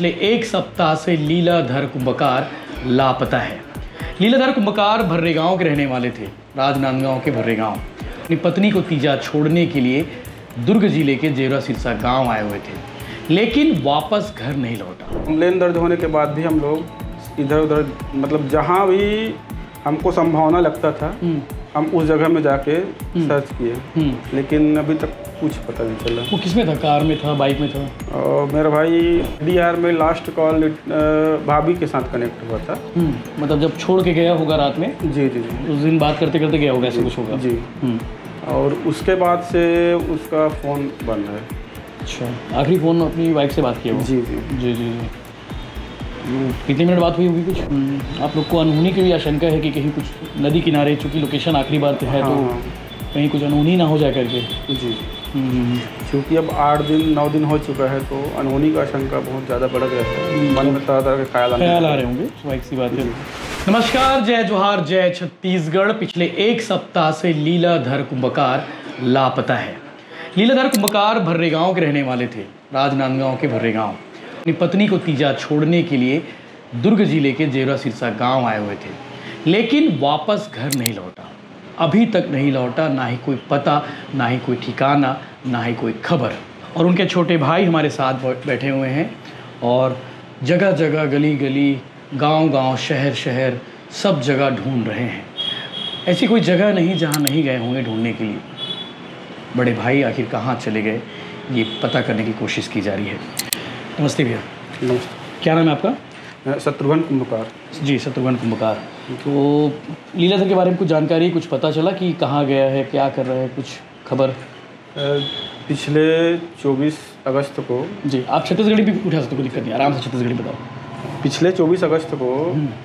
पिछले एक सप्ताह से लीलाधर कुंभकार लापता है। लीलाधर कुंभकार भर्रे गांव के रहने वाले थे। राजनांदगांव के भर्रे गांव अपनी पत्नी को तीजा छोड़ने के लिए दुर्ग जिले के जेवरा सिरसा गांव आए हुए थे, लेकिन वापस घर नहीं लौटा। कंप्लेन दर्ज होने के बाद भी हम लोग इधर उधर मतलब जहाँ भी हमको संभावना लगता था हम उस जगह में जाके सर्च किए, लेकिन अभी तक कुछ पता नहीं चला। वो किस में था? कार में था, बाइक में था? और मेरा भाई डीआर में लास्ट कॉल भाभी के साथ कनेक्ट हुआ था। मतलब जब छोड़ के गया होगा रात में? जी जी जी। उस दिन बात करते करते गया होगा, ऐसा कुछ होगा जी। और उसके बाद से उसका फ़ोन बंद है। अच्छा, आखिरी फ़ोन अपनी वाइफ से बात किया वो? जी जी जी जी जी। कितने मिनट बात हुई होगी कुछ? आप लोग को अनहोनी की भी आशंका है कि कहीं कुछ नदी किनारे, चूँकि लोकेशन आखिरी बार है तो कहीं कुछ अनहोनी ना हो जाए करके? जी। क्योंकि अब 8 दिन 9 दिन हो चुका है तो अनहोनी का आशंका बहुत ज़्यादा बढ़ गया है। मन में तरह तरह के ख्याल आ रहे होंगे, स्वाभाविक सी बात है। नमस्कार, जय जोहार, जय छत्तीसगढ़। पिछले एक सप्ताह से लीलाधर कुंभकार लापता है। लीलाधर कुंभकार भर्रे गांव के रहने वाले थे। राजनांदगांव के भर्रे गांव अपनी पत्नी को तीजा छोड़ने के लिए दुर्ग जिले के जेवरा सिरसा गांव आए हुए थे, लेकिन वापस घर नहीं लौटा। अभी तक नहीं लौटा, ना ही कोई पता, ना ही कोई ठिकाना, ना ही कोई खबर। और उनके छोटे भाई हमारे साथ बैठे हुए हैं और जगह जगह, गली गली, गांव गांव, शहर शहर, सब जगह ढूंढ रहे हैं। ऐसी कोई जगह नहीं जहां नहीं गए होंगे ढूंढने के लिए। बड़े भाई आखिर कहाँ चले गए, ये पता करने की कोशिश की जा रही है। नमस्ते भैया। नमस्ते। क्या नाम है आपका? शत्रुघ्न कुंभकार। जी, शत्रुघ्न कुंभकार। तो लीलाधर के बारे में कुछ जानकारी, कुछ पता चला कि कहाँ गया है, क्या कर रहा है, कुछ खबर? पिछले 24 अगस्त को। जी, आप छत्तीसगढ़ी भी उठा सकते, कोई दिक्कत नहीं, आराम से छत्तीसगढ़ी बताओ। पिछले 24 अगस्त को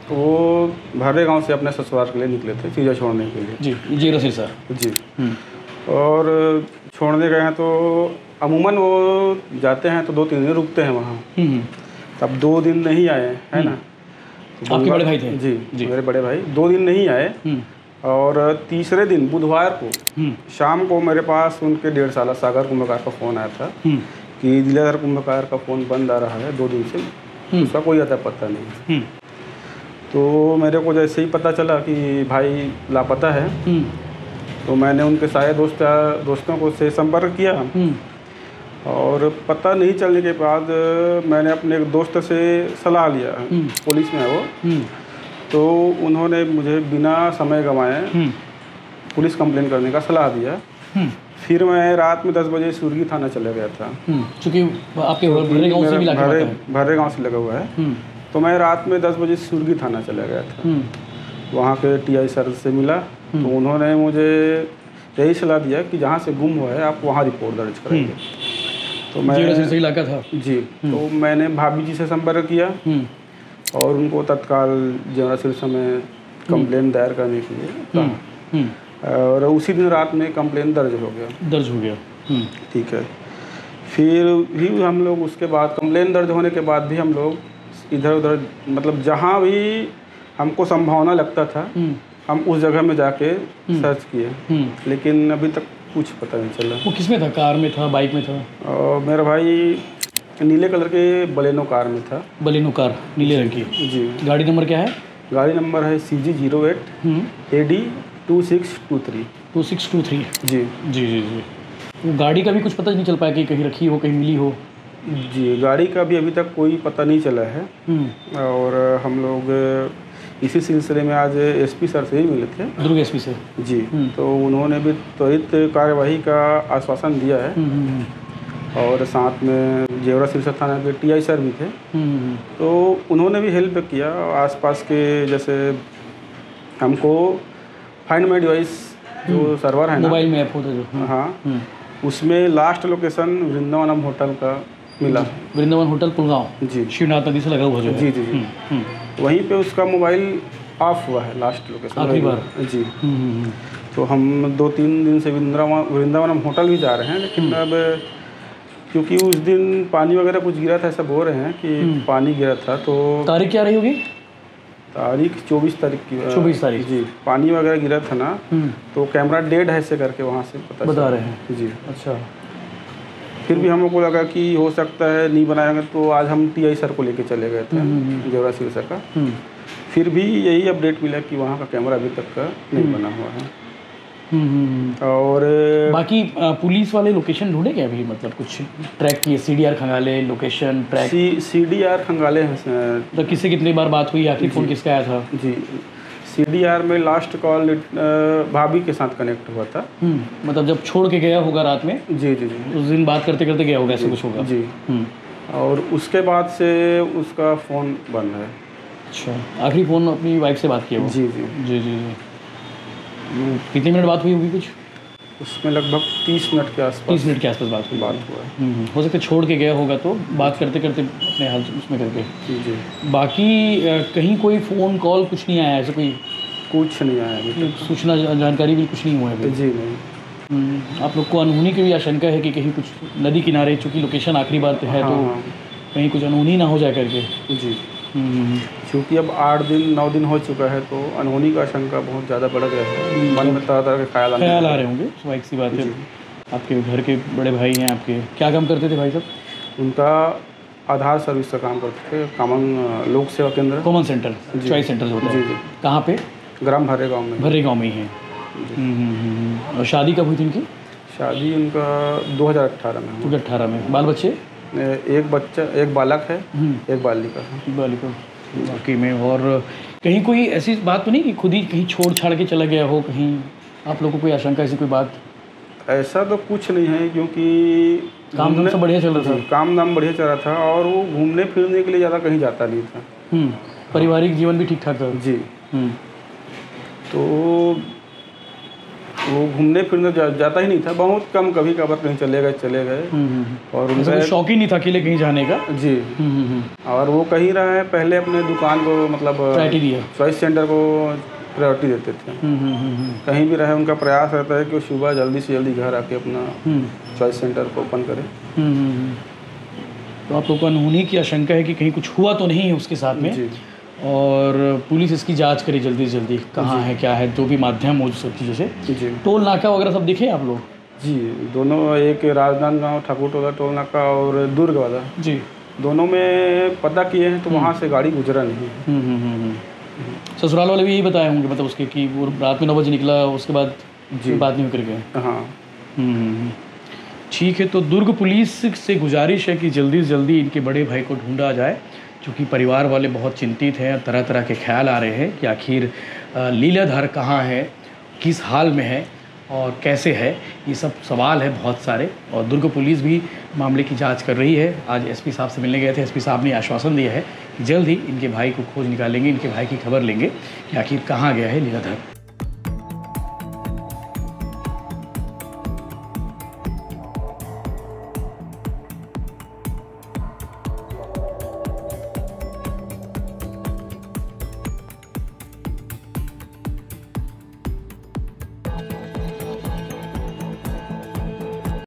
वो भर्रे गांव से अपने ससुराल के लिए निकले थे तीजा छोड़ने के लिए। जी, जेवरा सिरसा। जी। और छोड़ने गए हैं तो अमूमन वो जाते हैं तो 2-3 दिन रुकते हैं वहाँ। तब 2 दिन नहीं आए, है ना? तो आपके बड़े भाई थे? जी, मेरे बड़े भाई 2 दिन नहीं आए। और तीसरे दिन बुधवार को शाम को मेरे पास उनके 1.5 साल सागर कुंभकार का फ़ोन आया था कि लीलाधर कुंभकार का फ़ोन बंद आ रहा है 2 दिन से, उसका कोई अता पता नहीं। तो मेरे को जैसे ही पता चला कि भाई लापता है तो मैंने उनके सारे दोस्तों को से संपर्क किया। और पता नहीं चलने के बाद मैंने अपने एक दोस्त से सलाह लिया, पुलिस में है वो। तो उन्होंने मुझे बिना समय गंवाए पुलिस कंप्लेन करने का सलाह दिया। फिर मैं रात में 10 बजे सुरगी थाना चला गया था, क्योंकि आपके भर्रे गांव से भी भर्रे गांव से लगा हुआ है। तो मैं रात में 10 बजे सुरगी थाना चला गया था। वहाँ के टीआई सर से मिला तो उन्होंने मुझे यही सलाह दिया कि जहाँ से गुम हुआ है आप वहाँ रिपोर्ट दर्ज करेंगे। तो मैं सही लगा था जी। तो मैंने भाभी जी से संपर्क किया और उनको तत्काल जेवरा सिरसा में कंप्लेन दायर करने के लिए कहा। और उसी दिन रात में कंप्लेन दर्ज हो गया। ठीक है। फिर भी हम लोग उसके बाद कंप्लेन दर्ज होने के बाद भी हम लोग इधर उधर मतलब जहाँ भी हमको संभावना लगता था हम उस जगह में जाके सर्च किए, लेकिन अभी तक कुछ पता नहीं चला। वो किस में था? कार में था, बाइक में था? और मेरा भाई नीले कलर के बलेनो कार में था। बलेनो कार, नीले रंग की? जी। गाड़ी नंबर क्या है? गाड़ी नंबर है CG08 AD 2623। 2623। जी जी जी जी। वो गाड़ी का भी कुछ पता नहीं चल पाया कि कहीं रखी हो, कहीं मिली हो? जी, गाड़ी का भी अभी तक कोई पता नहीं चला है। और हम लोग इसी सिलसिले में आज SP सर से ही मिले थे, दुर्ग SP से। जी। तो उन्होंने भी त्वरित कार्यवाही का आश्वासन दिया है। और साथ में जेवरा सिरसा थाना के TI सर भी थे, तो उन्होंने भी हेल्प किया। आसपास के जैसे हमको फाइंड माई डिवाइस जो सर्वर है ना, मोबाइल में ऐप होता है जो, हाँ, उसमें लास्ट लोकेशन वृंदावनम होटल का मिला। वृंदावन होटल पुलगांव? जी। शिवनाथ नदी से लगा हुआ जो है। जी जी जी। वहीं पे उसका मोबाइल ऑफ हुआ है लास्ट लोकेशन आखिरी बार। जी। तो हम 2-3 दिन से वृंदावनम होटल भी जा रहे हैं, लेकिन अब क्योंकि उस दिन पानी वगैरह कुछ गिरा था, ऐसा बोल रहे हैं कि पानी गिरा था। तो तारीख क्या रही होगी? तारीख 24 तारीख की। 24 तारीख जी। पानी वगैरह गिरा था ना, तो कैमरा डेड है ऐसे करके वहाँ से बता रहे हैं। जी। अच्छा। फिर भी हम लोग को लगा कि हो सकता है नहीं बनाएंगे, तो आज हम टीआई सर को लेके चले गए थे जेवरा सिविल सर का। फिर भी यही अपडेट मिला कि वहाँ का कैमरा अभी तक का नहीं बना हुआ है। और बाकी पुलिस वाले लोकेशन ढूंढे क्या अभी, मतलब कुछ ट्रैक किए, CDR खंगाले, लोकेशन ट्रैक? CDR खंगाले हैं। तो किससे कितनी बार बात हुई, आखिर फ़ोन किसका आया था? जी, CDR में लास्ट कॉल भाभी के साथ कनेक्ट हुआ था। मतलब जब छोड़ के गया होगा रात में? जी जी जी, उस दिन बात करते करते गया होगा, ऐसा कुछ होगा जी। और उसके बाद से उसका फ़ोन बंद है। अच्छा, आखिरी फ़ोन अपनी वाइफ से बात किया वो? जी जी जी जी जी। कितने मिनट बात हुई होगी कुछ? उसमें लगभग 30 मिनट के आसपास। 30 मिनट के आसपास बात हुआ है। हो सकता है छोड़ के गया होगा, तो बात करते करते अपने हाल उसमें करके। जी। बाकी कहीं कोई फ़ोन कॉल कुछ नहीं आया, ऐसा कोई कुछ नहीं आया अभी तक। सूचना जानकारी भी कुछ नहीं हुआ है अभी? जी नहीं। आप लोग को अनहोनी की भी आशंका है कि कहीं कुछ नदी किनारे, चूँकि लोकेशन आखिरी बार है, तो कहीं कुछ अनहोनी ना हो जाए करके? जी, क्योंकि अब 8 दिन 9 दिन हो चुका है, तो अनहोनी का आशंका बहुत ज़्यादा बढ़ गया है। मन में तरह तरह के ख्याल आ रहे होंगे, स्वाभाविक सी बात है। आपके घर के बड़े भाई हैं आपके, क्या काम करते थे भाई साहब? उनका आधार सर्विस का काम करते थे, कॉमन लोक सेवा केंद्र, कॉमन सेंटर, चॉइस सेंटर होता है। जी। कहाँ पे? ग्राम भर्रे गाँव में। भर्रे गाँव में ही है। और शादी कब हुई थी उनकी? शादी उनका 2018 में। 2018 में। बाल बच्चे? एक बच्चा, एक बालक है, एक बालिका है। बालिका वाकई में। और कहीं कोई ऐसी बात तो नहीं कि खुद ही कहीं छोड़ छाड़ के चला गया हो, कहीं आप लोगों को कोई आशंका, ऐसी कोई बात? ऐसा तो कुछ नहीं है, क्योंकि काम धाम सब बढ़िया चल रहा था। काम धाम बढ़िया चल रहा था, और वो घूमने फिरने के लिए ज़्यादा कहीं जाता नहीं था। पारिवारिक जीवन भी ठीक ठाक था? जी। तो वो घूमने फिरने जाता ही नहीं था, बहुत कम, कभी कभार कहीं चले गए। और उनका शौक ही नहीं था अकेले कहीं जाने का? जी। और वो कहीं रहा है, पहले अपने दुकान को, मतलब प्रायोरिटी दिया, चॉइस सेंटर को प्रायोरिटी देते थे। कहीं भी रहे, उनका प्रयास रहता है कि वो सुबह जल्दी से जल्दी घर आके अपना चॉइस सेंटर को ओपन करें। तो आप लोग को अनहोनी की आशंका है कि कहीं कुछ हुआ तो नहीं है उसके साथ में? जी। और पुलिस इसकी जांच करे जल्दी से जल्दी, कहाँ है क्या है, जो भी माध्यम हो सब चीज़ों से। जी। टोल नाका वगैरह सब दिखे आप लोग? जी, दोनों, एक राजनांदगांव ठाकुर टोला टोल नाका और दुर्ग वाला, जी, दोनों में पता किए हैं, तो वहाँ से गाड़ी गुजरा नहीं। ससुराल वाले भी यही बताए होंगे, मतलब उसके कि वो रात में 9 बजे निकला, उसके बाद जी बात नहीं कर गए? हाँ। ठीक है, तो दुर्ग पुलिस से गुजारिश है कि जल्दी से जल्दी इनके बड़े भाई को ढूंढा जाए, क्योंकि परिवार वाले बहुत चिंतित हैं। तरह तरह के ख्याल आ रहे हैं कि आखिर लीलाधर कहाँ है, किस हाल में है और कैसे है, ये सब सवाल है बहुत सारे। और दुर्ग पुलिस भी मामले की जांच कर रही है। आज एसपी साहब से मिलने गए थे, एसपी साहब ने आश्वासन दिया है कि जल्द ही इनके भाई को खोज निकालेंगे, इनके भाई की खबर लेंगे कि आखिर कहाँ गया है लीलाधर।